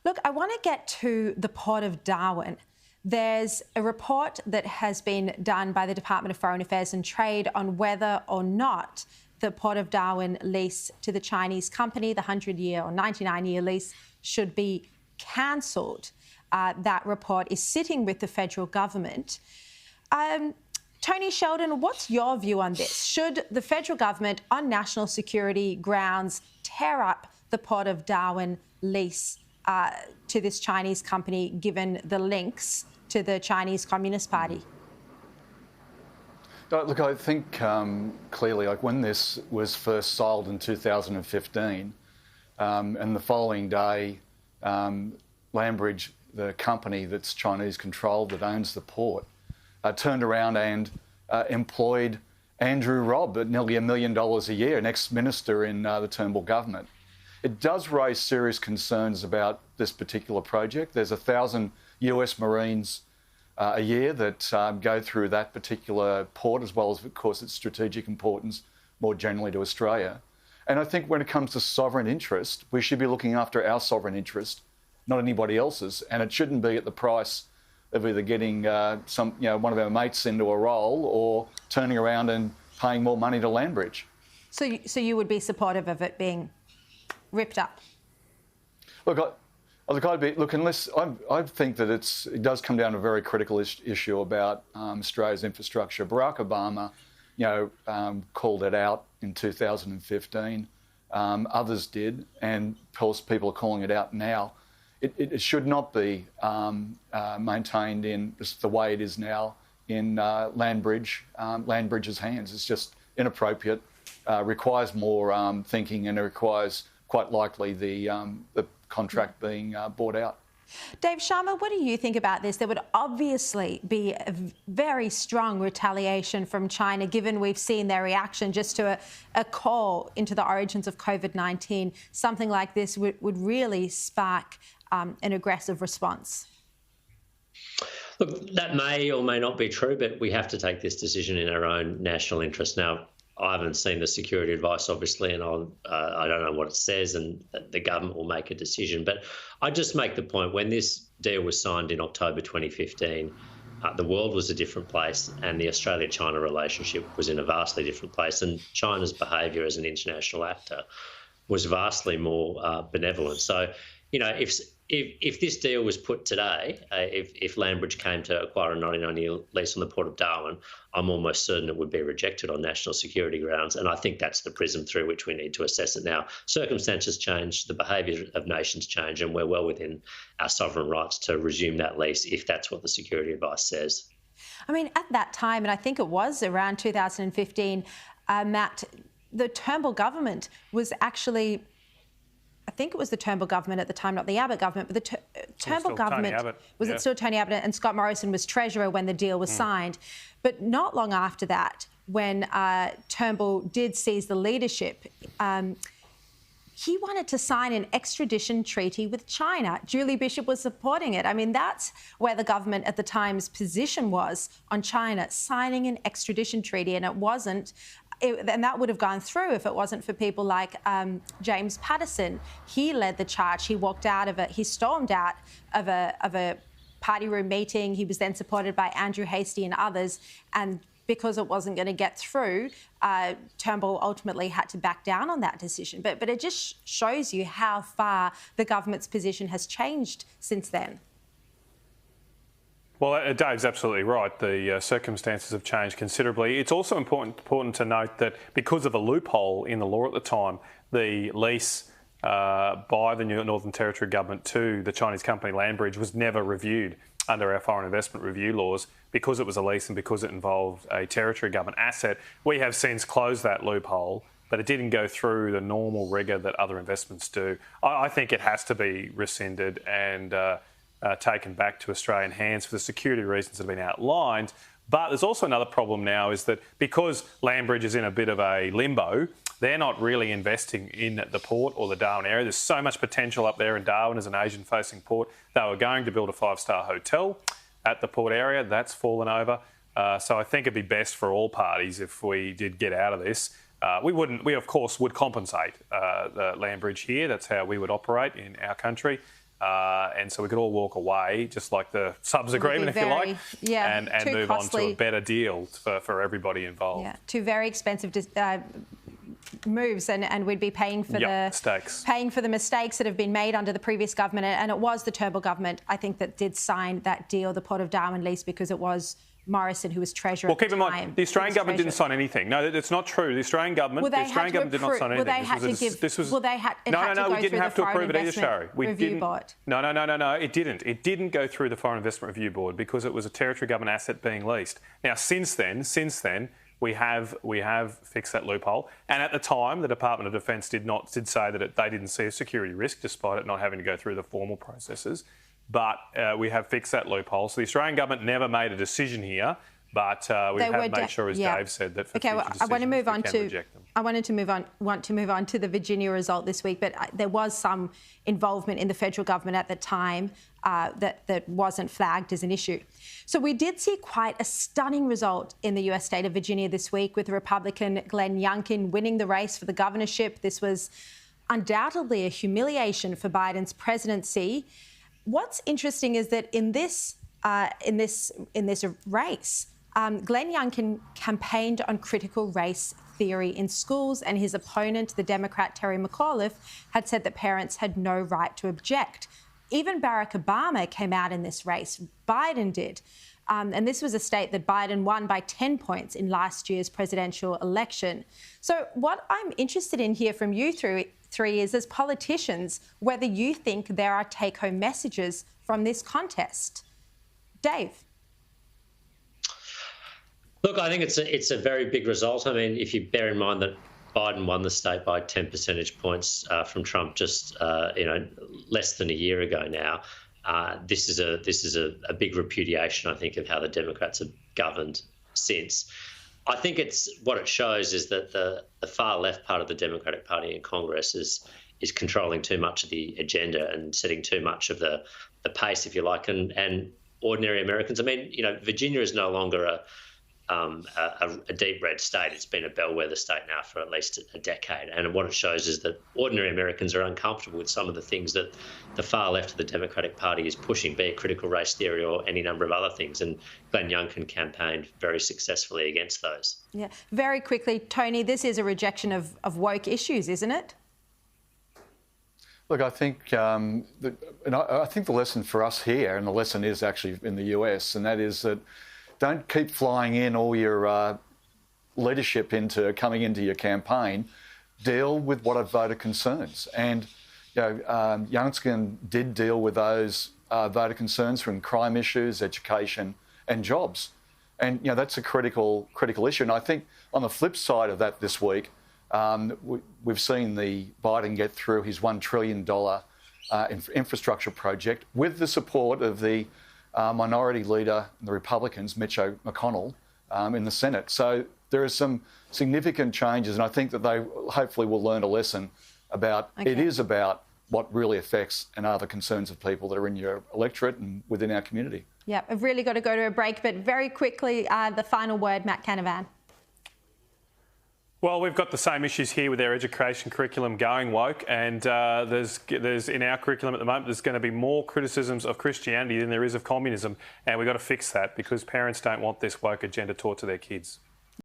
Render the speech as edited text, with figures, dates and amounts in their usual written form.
Look, I want to get to the Port of Darwin. There's a report that has been done by the Department of Foreign Affairs and Trade on whether or not the Port of Darwin lease to the Chinese company, the 100-year or 99-year lease, should be cancelled. That report is sitting with the federal government. Tony Sheldon, what's your view on this? Should the federal government, on national security grounds, tear up the Port of Darwin lease to this Chinese company, given the links to the Chinese Communist Party? Look, I think clearly, like when this was first sold in 2015, and the following day, Landbridge, the company that's Chinese controlled that owns the port, turned around and employed Andrew Robb at nearly $1 million a year, an ex-minister in the Turnbull government. It does raise serious concerns about this particular project. There's 1,000 US Marines a year that go through that particular port, as well as, of course, its strategic importance more generally to Australia. And I think when it comes to sovereign interest, we should be looking after our sovereign interest, not anybody else's, and it shouldn't be at the price of either getting one of our mates into a role or turning around and paying more money to Landbridge. So you would be supportive of it being ripped up? Look, unless I think that it does come down to a very critical issue about Australia's infrastructure. Barack Obama, called it out in 2015. Others did, and of course people are calling it out now. It should not be maintained in the way it is now in Landbridge's hands. It's just inappropriate, requires more thinking, and it requires quite likely the contract being bought out. Dave Sharma, what do you think about this? There would obviously be a very strong retaliation from China, given we've seen their reaction just to a call into the origins of COVID-19. Something like this would really spark an aggressive response. Look, that may or may not be true, but we have to take this decision in our own national interest. Now, I haven't seen the security advice, obviously, and I don't know what it says, and the government will make a decision. But I just make the point, when this deal was signed in October 2015, the world was a different place, and the Australia-China relationship was in a vastly different place, and China's behaviour as an international actor was vastly more benevolent. So, if this deal was put today, if Landbridge came to acquire a 99-year lease on the Port of Darwin, I'm almost certain it would be rejected on national security grounds. And I think that's the prism through which we need to assess it now. Circumstances change, the behaviour of nations change, and we're well within our sovereign rights to resume that lease if that's what the security advice says. I mean, at that time, and I think it was around 2015, Matt, the Turnbull government was actually... I think it was the Turnbull government at the time, not the Abbott government, but the Turnbull government, it still Tony Abbott, and Scott Morrison was treasurer when the deal was signed. But not long after that, when Turnbull did seize the leadership, he wanted to sign an extradition treaty with China. Julie Bishop was supporting it. I mean, that's where the government at the time's position was on China, signing an extradition treaty, and it wasn't. And that would have gone through if it wasn't for people like James Patterson. He led the charge. He walked out of it. He stormed out of a party room meeting. He was then supported by Andrew Hastie and others. And because it wasn't going to get through, Turnbull ultimately had to back down on that decision. But it just shows you how far the government's position has changed since then. Well, Dave's absolutely right. The circumstances have changed considerably. It's also important to note that because of a loophole in the law at the time, the lease by the Northern Territory government to the Chinese company Landbridge was never reviewed under our foreign investment review laws because it was a lease and because it involved a Territory government asset. We have since closed that loophole, but it didn't go through the normal rigour that other investments do. I think it has to be rescinded and taken back to Australian hands for the security reasons that have been outlined. But there's also another problem now, is that because Landbridge is in a bit of a limbo, they're not really investing in the port or the Darwin area. There's so much potential up there in Darwin as an Asian-facing port. They were going to build a 5-star hotel at the port area. That's fallen over. So I think it'd be best for all parties if we did get out of this. We of course would compensate the Landbridge here. That's how we would operate in our country. And so we could all walk away, just like the subs agreement, if you like, and move costly. on to a better deal for everybody involved. Yeah, two very expensive moves, and we'd be paying for the mistakes that have been made under the previous government. And it was the Turnbull government, I think, that did sign that deal, the Port of Darwin lease, because it was Morrison who was treasurer. Well, keep in mind, the Australian government didn't sign anything. No, it's not true. The Australian government, did not sign anything. No, we didn't have to approve it either, Shari. No, it didn't. It didn't go through the Foreign Investment Review Board because it was a territory government asset being leased. Now, since then, we have fixed that loophole. And at the time, the Department of Defence did say that they didn't see a security risk, despite it not having to go through the formal processes. But we have fixed that loophole. So the Australian government never made a decision here, but we have made sure, as Dave said, that for future decisions, we can reject them. I want to move on to the Virginia result this week, but there was some involvement in the federal government at the time that wasn't flagged as an issue. So we did see quite a stunning result in the US state of Virginia this week, with the Republican Glenn Youngkin winning the race for the governorship. This was undoubtedly a humiliation for Biden's presidency. What's interesting is that in this race, Glenn Youngkin campaigned on critical race theory in schools, and his opponent, the Democrat Terry McAuliffe, had said that parents had no right to object. Even Barack Obama came out in this race. Biden did. And this was a state that Biden won by 10 points in last year's presidential election. So what I'm interested in here from you three is, as politicians, whether you think there are take-home messages from this contest. Dave? Look, I think it's a very big result. I mean, if you bear in mind that Biden won the state by 10 percentage points from Trump just less than a year ago now, this is a big repudiation, I think, of how the Democrats have governed since. I think what it shows is that the far left part of the Democratic Party in Congress is controlling too much of the agenda and setting too much of the pace, if you like, and ordinary Americans. I mean, Virginia is no longer a deep red state. It's been a bellwether state now for at least a decade. And what it shows is that ordinary Americans are uncomfortable with some of the things that the far left of the Democratic Party is pushing, be it critical race theory or any number of other things. And Glenn Youngkin campaigned very successfully against those. Yeah. Very quickly, Tony, this is a rejection of woke issues, isn't it? Look, I think I think the lesson for us here, and the lesson is actually in the US, and that is that don't keep flying in all your leadership coming into your campaign. Deal with what are voter concerns. And Youngkin did deal with those voter concerns from crime issues, education and jobs. And that's a critical issue. And I think on the flip side of that this week, we've seen the Biden get through his $1 trillion infrastructure project with the support of the minority leader, the Republicans, Mitch McConnell, in the Senate. So there are some significant changes, and I think that they hopefully will learn a lesson about it is about what really affects and are the concerns of people that are in your electorate and within our community. Yeah, I've really got to go to a break, but very quickly, the final word, Matt Canavan. Well, we've got the same issues here with our education curriculum going woke, and there's in our curriculum at the moment, there's going to be more criticisms of Christianity than there is of communism, and we've got to fix that because parents don't want this woke agenda taught to their kids.